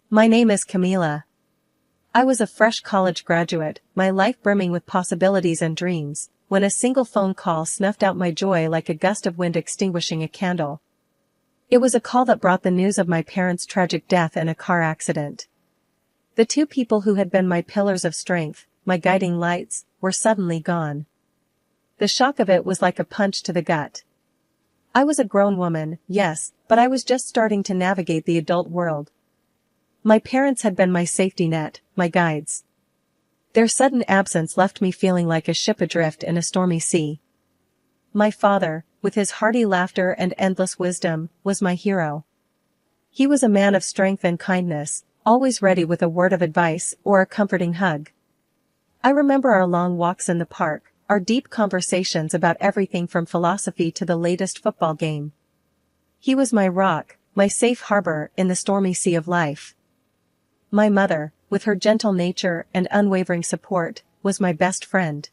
My name is Camila. I was a fresh college graduate, my life brimming with possibilities and dreams, when a single phone call snuffed out my joy like a gust of wind extinguishing a candle. It was a call that brought the news of my parents' tragic death in a car accident. The two people who had been my pillars of strength, my guiding lights, were suddenly gone. The shock of it was like a punch to the gut. I was a grown woman, yes, but I was just starting to navigate the adult world. My parents had been my safety net, my guides. Their sudden absence left me feeling like a ship adrift in a stormy sea. My father, with his hearty laughter and endless wisdom, was my hero. He was a man of strength and kindness, always ready with a word of advice or a comforting hug. I remember our long walks in the park, our deep conversations about everything from philosophy to the latest football game. He was my rock, my safe harbor in the stormy sea of life. My mother, with her gentle nature and unwavering support, was my best friend.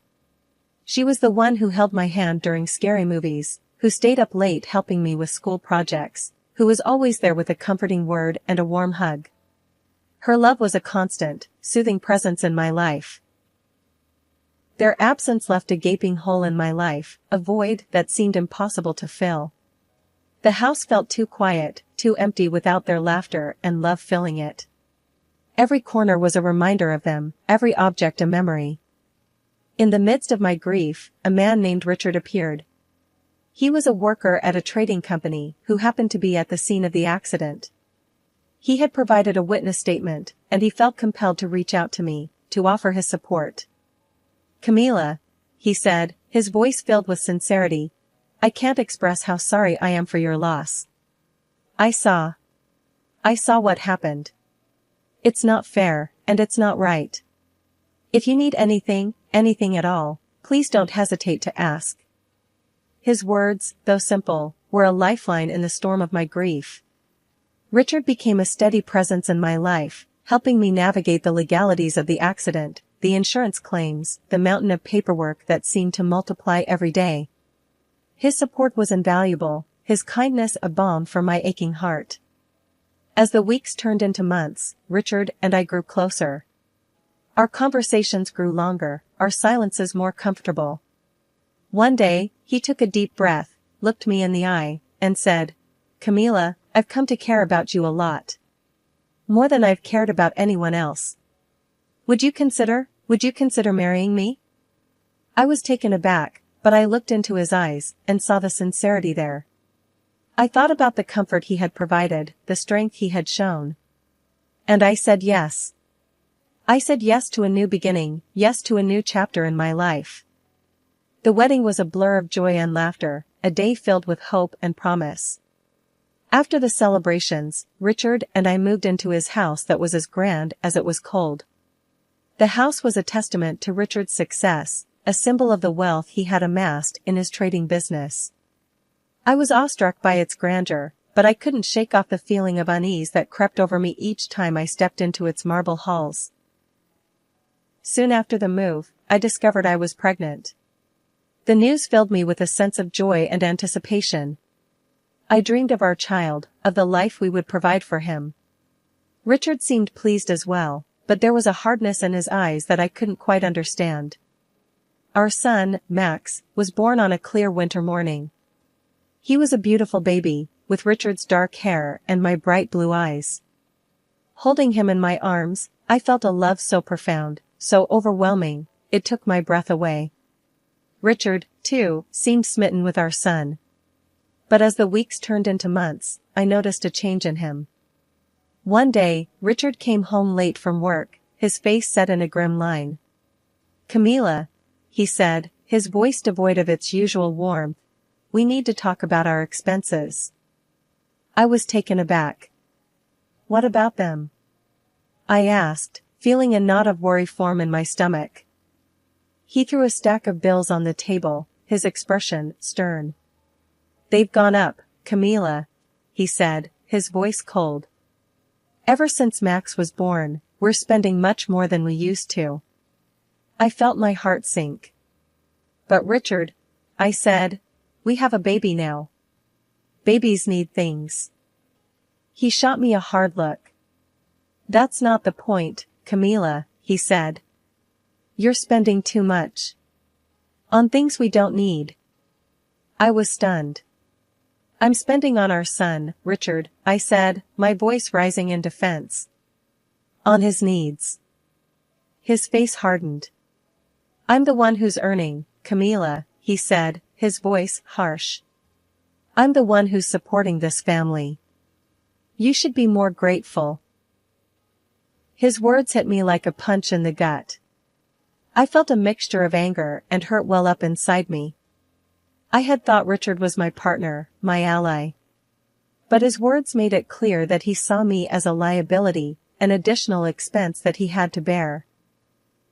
She was the one who held my hand during scary movies, who stayed up late helping me with school projects, who was always there with a comforting word and a warm hug. Her love was a constant, soothing presence in my life. Their absence left a gaping hole in my life, a void that seemed impossible to fill. The house felt too quiet, too empty without their laughter and love filling it. Every corner was a reminder of them, every object a memory. In the midst of my grief, a man named Richard appeared. He was a worker at a trading company who happened to be at the scene of the accident. He had provided a witness statement, and he felt compelled to reach out to me, to offer his support. "Camila," he said, his voice filled with sincerity, "I can't express how sorry I am for your loss. I saw what happened. It's not fair, and it's not right. If you need anything at all, please don't hesitate to ask." His words, though simple, were a lifeline in the storm of my grief. Richard became a steady presence in my life, helping me navigate the legalities of the accident, the insurance claims, the mountain of paperwork that seemed to multiply every day. His support was invaluable, his kindness a balm for my aching heart. As the weeks turned into months, Richard and I grew closer. Our conversations grew longer, our silences more comfortable. One day, he took a deep breath, looked me in the eye, and said, "Camila, I've come to care about you a lot. More than I've cared about anyone else. Would you consider marrying me?" I was taken aback, but I looked into his eyes, and saw the sincerity there. I thought about the comfort he had provided, the strength he had shown. And I said yes. I said yes to a new beginning, yes to a new chapter in my life. The wedding was a blur of joy and laughter, a day filled with hope and promise. After the celebrations, Richard and I moved into his house that was as grand as it was cold. The house was a testament to Richard's success, a symbol of the wealth he had amassed in his trading business. I was awestruck by its grandeur, but I couldn't shake off the feeling of unease that crept over me each time I stepped into its marble halls. Soon after the move, I discovered I was pregnant. The news filled me with a sense of joy and anticipation. I dreamed of our child, of the life we would provide for him. Richard seemed pleased as well, but there was a hardness in his eyes that I couldn't quite understand. Our son, Max, was born on a clear winter morning. He was a beautiful baby, with Richard's dark hair and my bright blue eyes. Holding him in my arms, I felt a love so profound, so overwhelming, it took my breath away. Richard, too, seemed smitten with our son. But as the weeks turned into months, I noticed a change in him. One day, Richard came home late from work, his face set in a grim line. "Camila," he said, his voice devoid of its usual warmth, "we need to talk about our expenses." I was taken aback. "What about them?" I asked, feeling a knot of worry form in my stomach. He threw a stack of bills on the table, his expression stern. "They've gone up, Camila," he said, his voice cold. "Ever since Max was born, we're spending much more than we used to." I felt my heart sink. "But Richard," I said, "we have a baby now. Babies need things." He shot me a hard look. That's not the point, Camila, he said. You're spending too much. On things we don't need. I was stunned. I'm spending on our son, Richard, I said, my voice rising in defense. On his needs. His face hardened. I'm the one who's earning, Camila, he said, his voice harsh. I'm the one who's supporting this family. You should be more grateful. His words hit me like a punch in the gut. I felt a mixture of anger and hurt well up inside me. I had thought Richard was my partner, my ally. But his words made it clear that he saw me as a liability, an additional expense that he had to bear.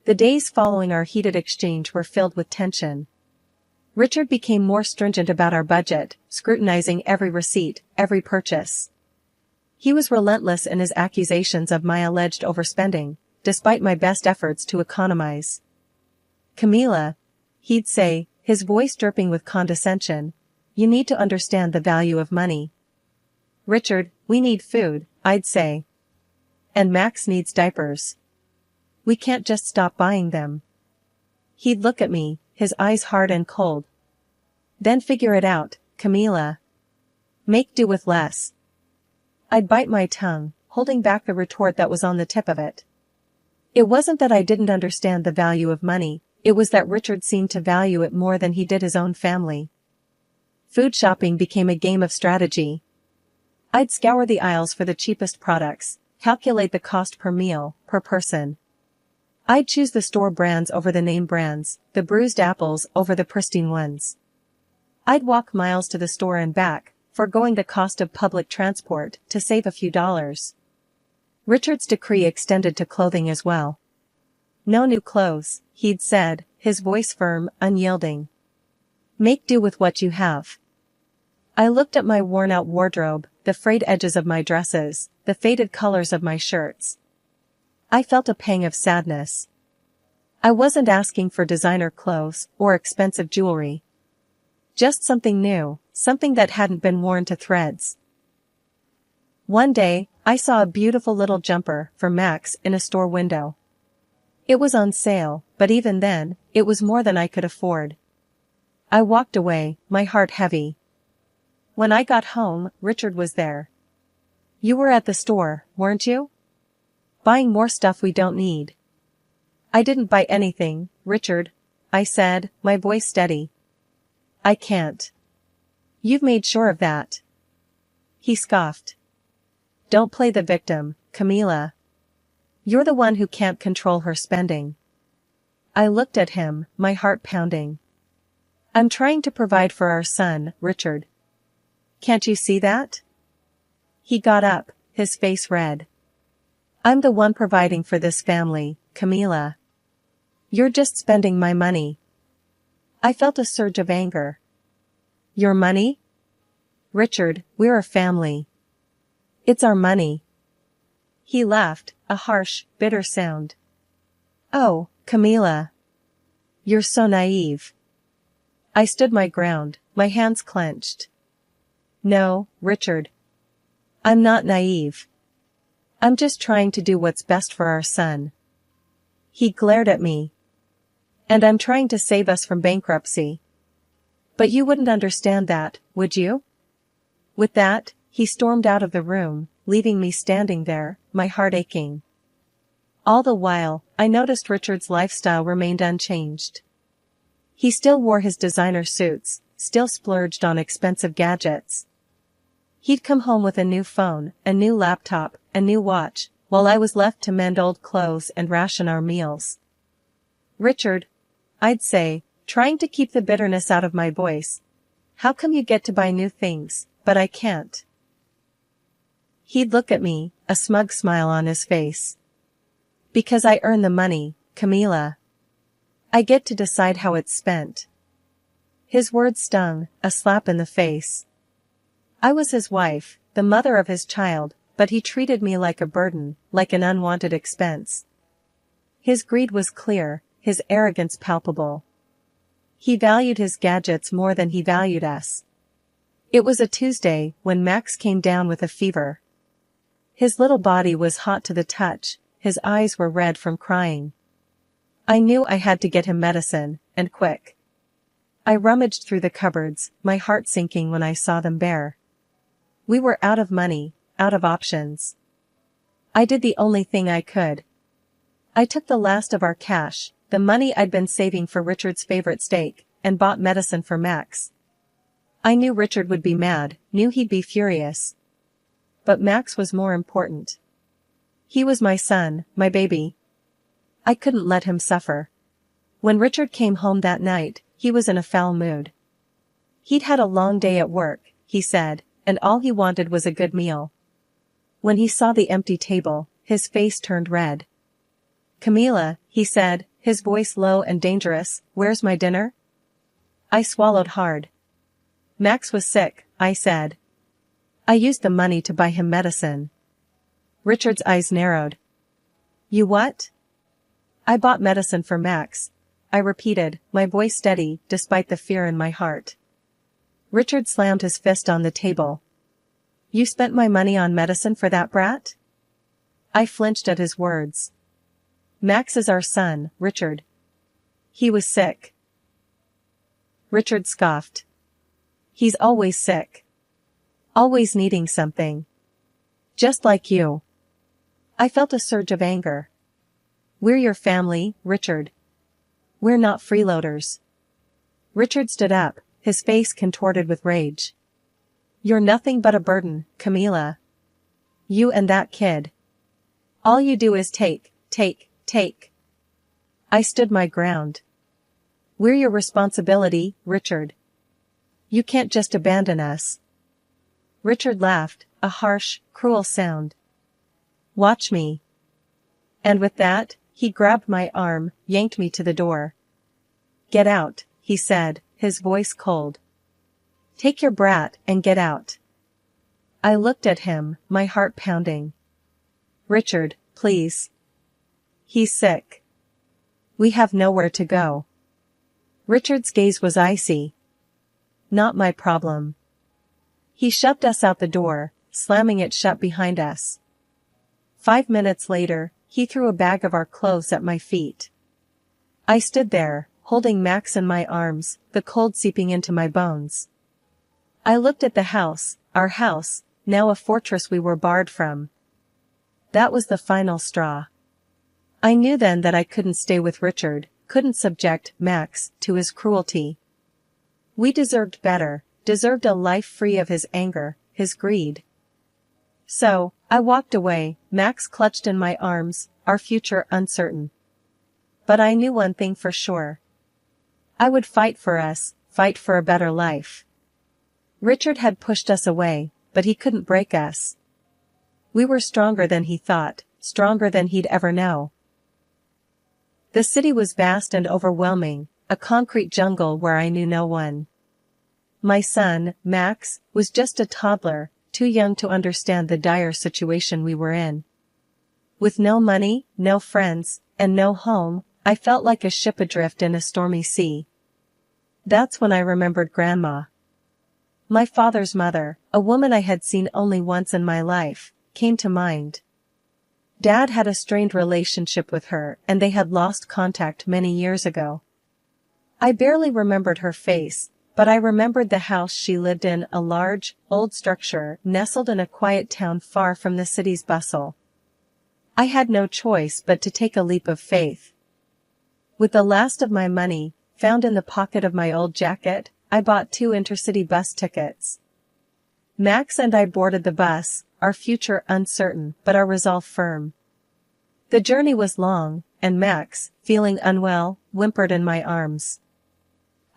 The days following our heated exchange were filled with tension. Richard became more stringent about our budget, scrutinizing every receipt, every purchase. He was relentless in his accusations of my alleged overspending, despite my best efforts to economize. Camila, he'd say, his voice dripping with condescension, you need to understand the value of money. Richard, we need food, I'd say. And Max needs diapers. We can't just stop buying them. He'd look at me, his eyes hard and cold. Then figure it out, Camila. Make do with less. I'd bite my tongue, holding back the retort that was on the tip of it. It wasn't that I didn't understand the value of money, it was that Richard seemed to value it more than he did his own family. Food shopping became a game of strategy. I'd scour the aisles for the cheapest products, calculate the cost per meal, per person. I'd choose the store brands over the name brands, the bruised apples over the pristine ones. I'd walk miles to the store and back, foregoing the cost of public transport, to save a few dollars. Richard's decree extended to clothing as well. No new clothes, he'd said, his voice firm, unyielding. Make do with what you have. I looked at my worn-out wardrobe, the frayed edges of my dresses, the faded colors of my shirts. I felt a pang of sadness. I wasn't asking for designer clothes or expensive jewelry. Just something new, something that hadn't been worn to threads. One day, I saw a beautiful little jumper for Max in a store window. It was on sale, but even then, it was more than I could afford. I walked away, my heart heavy. When I got home, Richard was there. You were at the store, weren't you? Buying more stuff we don't need. I didn't buy anything, Richard, I said, my voice steady. I can't. You've made sure of that. He scoffed. Don't play the victim, Camila. You're the one who can't control her spending. I looked at him, my heart pounding. I'm trying to provide for our son, Richard. Can't you see that? He got up, his face red. I'm the one providing for this family, Camila. You're just spending my money. I felt a surge of anger. Your money? Richard, we're a family. It's our money. He laughed, a harsh, bitter sound. Oh, Camila. You're so naive. I stood my ground, my hands clenched. No, Richard. I'm not naive. I'm just trying to do what's best for our son. He glared at me. And I'm trying to save us from bankruptcy. But you wouldn't understand that, would you? With that, he stormed out of the room, leaving me standing there, my heart aching. All the while, I noticed Richard's lifestyle remained unchanged. He still wore his designer suits, still splurged on expensive gadgets. He'd come home with a new phone, a new laptop, a new watch, while I was left to mend old clothes and ration our meals. Richard, I'd say, trying to keep the bitterness out of my voice, how come you get to buy new things, but I can't? He'd look at me, a smug smile on his face. Because I earn the money, Camila. I get to decide how it's spent. His words stung, a slap in the face. I was his wife, the mother of his child, but he treated me like a burden, like an unwanted expense. His greed was clear, his arrogance palpable. He valued his gadgets more than he valued us. It was a Tuesday when Max came down with a fever. His little body was hot to the touch, his eyes were red from crying. I knew I had to get him medicine, and quick. I rummaged through the cupboards, my heart sinking when I saw them bare. We were out of money, out of options. I did the only thing I could. I took the last of our cash, the money I'd been saving for Richard's favorite steak, and bought medicine for Max. I knew Richard would be mad, knew he'd be furious. But Max was more important. He was my son, my baby. I couldn't let him suffer. When Richard came home that night, he was in a foul mood. He'd had a long day at work, he said, and all he wanted was a good meal. When he saw the empty table, his face turned red. "Camila," he said, his voice low and dangerous, "where's my dinner?" I swallowed hard. "Max was sick," I said. "I used the money to buy him medicine." Richard's eyes narrowed. "You what?" "I bought medicine for Max," I repeated, my voice steady, despite the fear in my heart. Richard slammed his fist on the table. "You spent my money on medicine for that brat?" I flinched at his words. "Max is our son, Richard. He was sick." Richard scoffed. "He's always sick. Always needing something. Just like you." I felt a surge of anger. "We're your family, Richard. We're not freeloaders." Richard stood up, his face contorted with rage. "You're nothing but a burden, Camila. You and that kid. All you do is take, take, take." I stood my ground. "We're your responsibility, Richard. You can't just abandon us." Richard laughed, a harsh, cruel sound. "Watch me." And with that, he grabbed my arm, yanked me to the door. "Get out," he said, his voice cold. "Take your brat and get out." I looked at him, my heart pounding. "Richard, please. He's sick. We have nowhere to go." Richard's gaze was icy. "Not my problem." He shoved us out the door, slamming it shut behind us. 5 minutes later, he threw a bag of our clothes at my feet. I stood there, holding Max in my arms, the cold seeping into my bones. I looked at the house, our house, now a fortress we were barred from. That was the final straw. I knew then that I couldn't stay with Richard, couldn't subject Max to his cruelty. We deserved better, deserved a life free of his anger, his greed. So, I walked away, Max clutched in my arms, our future uncertain. But I knew one thing for sure. I would fight for us, fight for a better life. Richard had pushed us away, but he couldn't break us. We were stronger than he thought, stronger than he'd ever know. The city was vast and overwhelming, a concrete jungle where I knew no one. My son, Max, was just a toddler, too young to understand the dire situation we were in. With no money, no friends, and no home, I felt like a ship adrift in a stormy sea. That's when I remembered Grandma. My father's mother, a woman I had seen only once in my life, came to mind. Dad had a strained relationship with her and they had lost contact many years ago. I barely remembered her face, but I remembered the house she lived in, a large, old structure nestled in a quiet town far from the city's bustle. I had no choice but to take a leap of faith. With the last of my money, found in the pocket of my old jacket, I bought 2 intercity bus tickets. Max and I boarded the bus, our future uncertain but our resolve firm. The journey was long, and Max, feeling unwell, whimpered in my arms.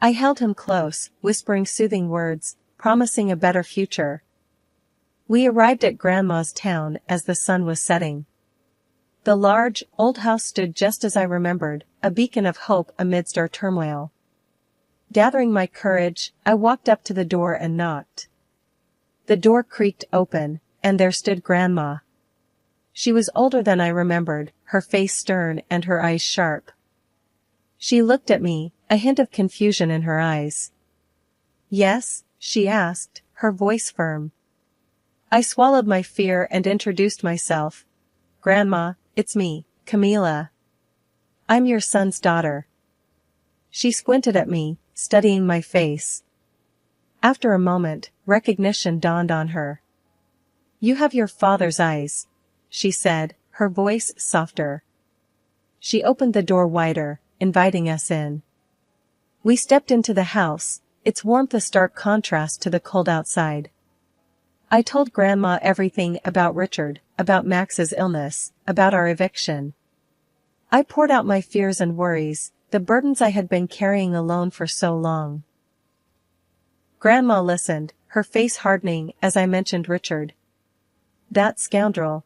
I held him close, whispering soothing words, promising a better future. We arrived at Grandma's town as the sun was setting. The large, old house stood just as I remembered, a beacon of hope amidst our turmoil. Gathering my courage, I walked up to the door and knocked. The door creaked open, and there stood Grandma. She was older than I remembered, her face stern and her eyes sharp. She looked at me, a hint of confusion in her eyes. "Yes?" she asked, her voice firm. I swallowed my fear and introduced myself. Grandma, it's me, Camila. I'm your son's daughter. She squinted at me, studying my face. After a moment, recognition dawned on her. You have your father's eyes, she said, her voice softer. She opened the door wider, inviting us in. We stepped into the house, its warmth a stark contrast to the cold outside. I told Grandma everything about Richard, about Max's illness, about our eviction. I poured out my fears and worries, the burdens I had been carrying alone for so long. Grandma listened, her face hardening as I mentioned Richard. That scoundrel.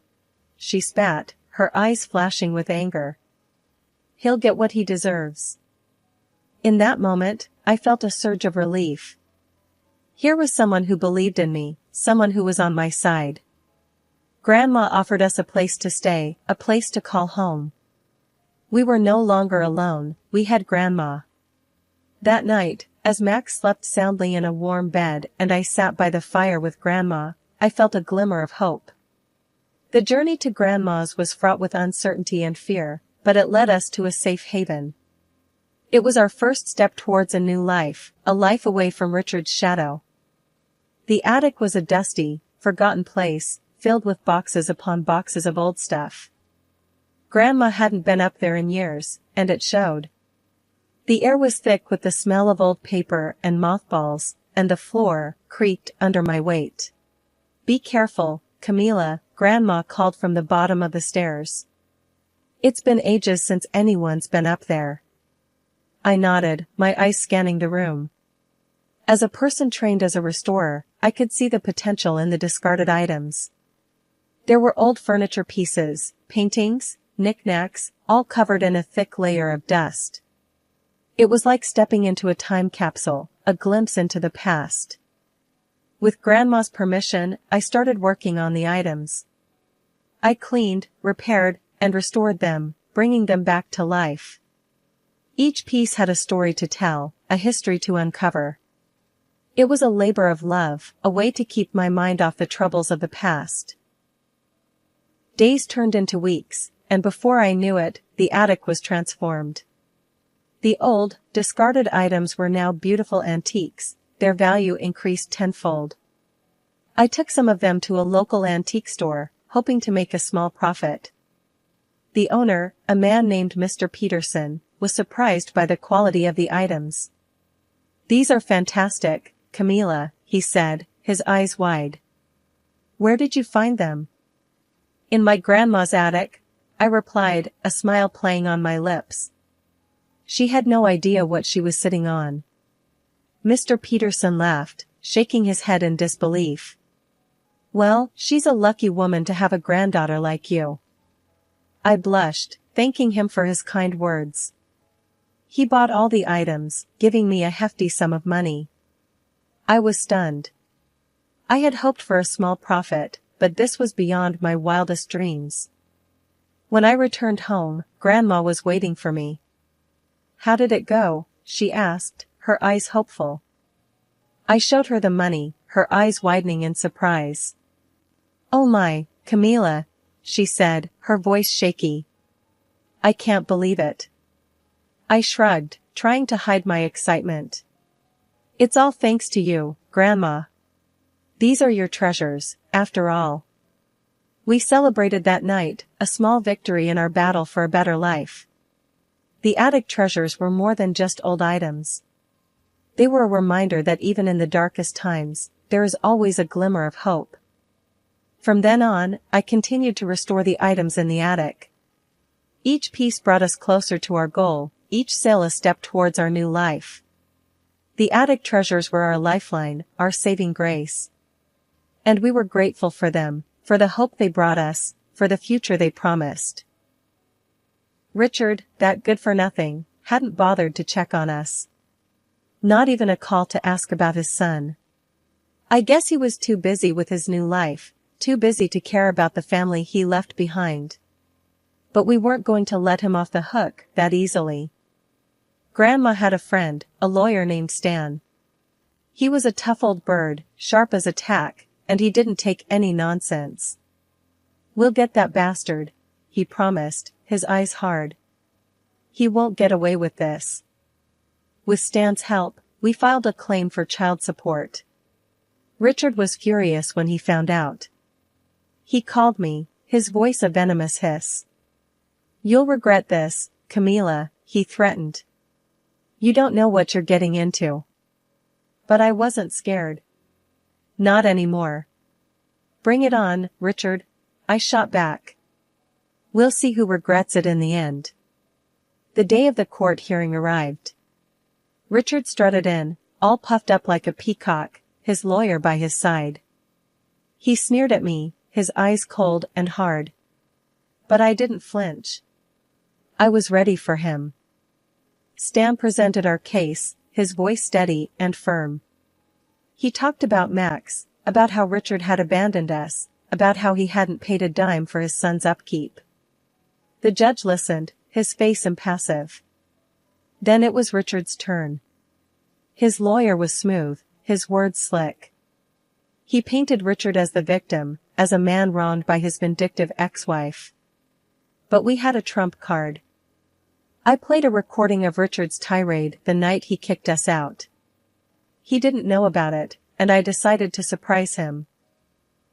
She spat, her eyes flashing with anger. He'll get what he deserves. In that moment, I felt a surge of relief. Here was someone who believed in me, someone who was on my side. Grandma offered us a place to stay, a place to call home. We were no longer alone, we had Grandma. That night, as Max slept soundly in a warm bed and I sat by the fire with Grandma, I felt a glimmer of hope. The journey to Grandma's was fraught with uncertainty and fear, but it led us to a safe haven. It was our first step towards a new life, a life away from Richard's shadow. The attic was a dusty, forgotten place, filled with boxes upon boxes of old stuff. Grandma hadn't been up there in years, and it showed. The air was thick with the smell of old paper and mothballs, and the floor creaked under my weight. Be careful, Camila, Grandma called from the bottom of the stairs. It's been ages since anyone's been up there. I nodded, my eyes scanning the room. As a person trained as a restorer, I could see the potential in the discarded items. There were old furniture pieces, paintings, knickknacks, all covered in a thick layer of dust. It was like stepping into a time capsule, a glimpse into the past. With Grandma's permission, I started working on the items. I cleaned, repaired, and restored them, bringing them back to life. Each piece had a story to tell, a history to uncover. It was a labor of love, a way to keep my mind off the troubles of the past. Days turned into weeks, and before I knew it, the attic was transformed. The old, discarded items were now beautiful antiques, their value increased tenfold. I took some of them to a local antique store, hoping to make a small profit. The owner, a man named Mr. Peterson, was surprised by the quality of the items. These are fantastic, Camila, he said, his eyes wide. Where did you find them? In my grandma's attic, I replied, a smile playing on my lips. She had no idea what she was sitting on. Mr. Peterson laughed, shaking his head in disbelief. Well, she's a lucky woman to have a granddaughter like you. I blushed, thanking him for his kind words. He bought all the items, giving me a hefty sum of money. I was stunned. I had hoped for a small profit, but this was beyond my wildest dreams. When I returned home, Grandma was waiting for me. How did it go? She asked, her eyes hopeful. I showed her the money, her eyes widening in surprise. Oh my, Camila, she said, her voice shaky. I can't believe it. I shrugged, trying to hide my excitement. It's all thanks to you, Grandma. These are your treasures, after all. We celebrated that night, a small victory in our battle for a better life. The attic treasures were more than just old items. They were a reminder that even in the darkest times, there is always a glimmer of hope. From then on, I continued to restore the items in the attic. Each piece brought us closer to our goal, each sale a step towards our new life. The attic treasures were our lifeline, our saving grace. And we were grateful for them, for the hope they brought us, for the future they promised. Richard, that good-for-nothing, hadn't bothered to check on us. Not even a call to ask about his son. I guess he was too busy with his new life, too busy to care about the family he left behind. But we weren't going to let him off the hook that easily. Grandma had a friend, a lawyer named Stan. He was a tough old bird, sharp as a tack, and he didn't take any nonsense. "We'll get that bastard," he promised, his eyes hard. "He won't get away with this." With Stan's help, we filed a claim for child support. Richard was furious when he found out. He called me, his voice a venomous hiss. "You'll regret this, Camila," he threatened. "You don't know what you're getting into." But I wasn't scared. "Not anymore." "Bring it on, Richard," I shot back. "We'll see who regrets it in the end." The day of the court hearing arrived. Richard strutted in, all puffed up like a peacock, his lawyer by his side. He sneered at me, his eyes cold and hard. But I didn't flinch. I was ready for him. Stan presented our case, his voice steady and firm. He talked about Max, about how Richard had abandoned us, about how he hadn't paid a dime for his son's upkeep. The judge listened, his face impassive. Then it was Richard's turn. His lawyer was smooth, his words slick. He painted Richard as the victim, as a man wronged by his vindictive ex-wife. But we had a trump card. I played a recording of Richard's tirade the night he kicked us out. He didn't know about it, and I decided to surprise him.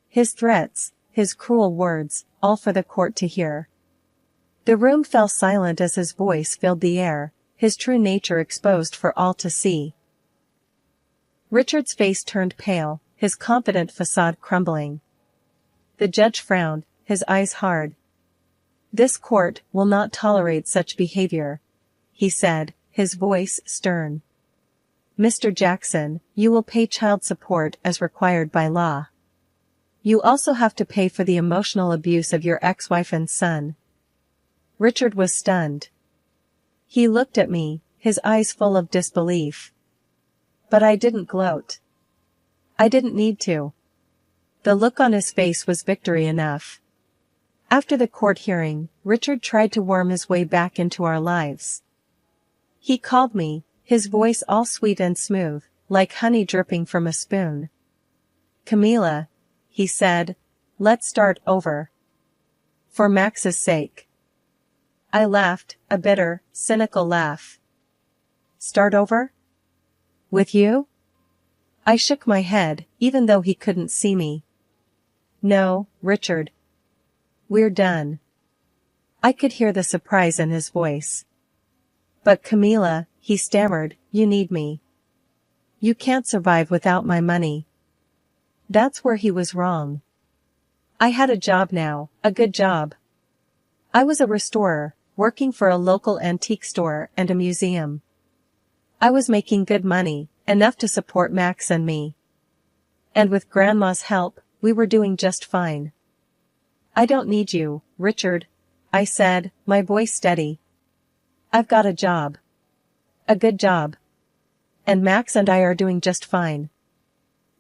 His threats, his cruel words, all for the court to hear. The room fell silent as his voice filled the air, his true nature exposed for all to see. Richard's face turned pale, his confident facade crumbling. The judge frowned, his eyes hard. "This court will not tolerate such behavior," he said, his voice stern. "Mr. Jackson, you will pay child support as required by law. You also have to pay for the emotional abuse of your ex-wife and son." Richard was stunned. He looked at me, his eyes full of disbelief. But I didn't gloat. I didn't need to. The look on his face was victory enough. After the court hearing, Richard tried to worm his way back into our lives. He called me, his voice all sweet and smooth, like honey dripping from a spoon. "Camila," he said, "let's start over. For Max's sake." I laughed, a bitter, cynical laugh. "Start over? With you?" I shook my head, even though he couldn't see me. "No, Richard. We're done." I could hear the surprise in his voice. "But Camila," he stammered, "you need me. You can't survive without my money." That's where he was wrong. I had a job now, a good job. I was a restorer, working for a local antique store and a museum. I was making good money, enough to support Max and me. And with Grandma's help, we were doing just fine. "I don't need you, Richard," I said, my voice steady. "I've got a job. A good job. And Max and I are doing just fine."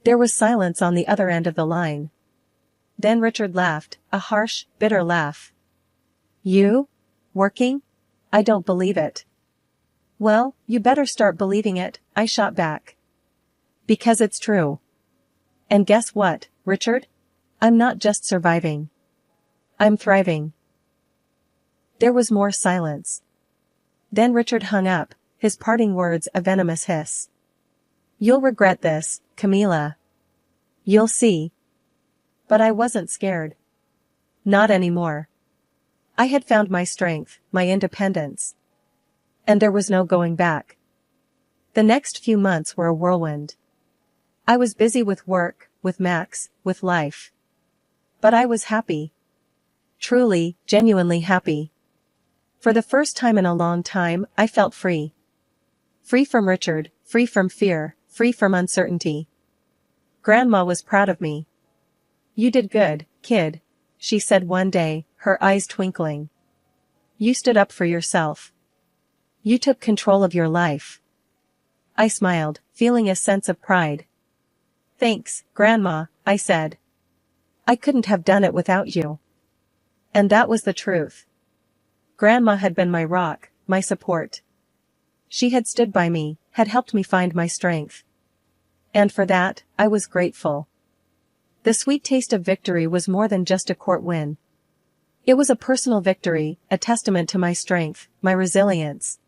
There was silence on the other end of the line. Then Richard laughed, a harsh, bitter laugh. "You? Working? I don't believe it." "Well, you better start believing it," I shot back. "Because it's true. And guess what, Richard? I'm not just surviving. I'm thriving." There was more silence. Then Richard hung up, his parting words a venomous hiss. "You'll regret this, Camila. You'll see." But I wasn't scared. Not anymore. I had found my strength, my independence. And there was no going back. The next few months were a whirlwind. I was busy with work, with Max, with life. But I was happy. Truly, genuinely happy. For the first time in a long time, I felt free. Free from Richard, free from fear, free from uncertainty. Grandma was proud of me. "You did good, kid," she said one day, her eyes twinkling. "You stood up for yourself. You took control of your life." I smiled, feeling a sense of pride. "Thanks, Grandma," I said. "I couldn't have done it without you." And that was the truth. Grandma had been my rock, my support. She had stood by me, had helped me find my strength. And for that, I was grateful. The sweet taste of victory was more than just a court win. It was a personal victory, a testament to my strength, my resilience.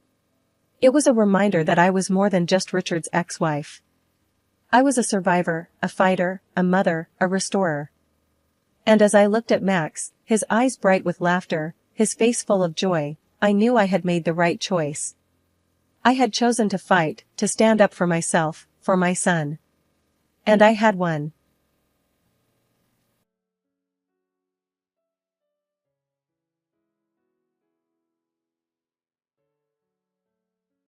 It was a reminder that I was more than just Richard's ex-wife. I was a survivor, a fighter, a mother, a restorer. And as I looked at Max, his eyes bright with laughter, his face full of joy, I knew I had made the right choice. I had chosen to fight, to stand up for myself, for my son. And I had won.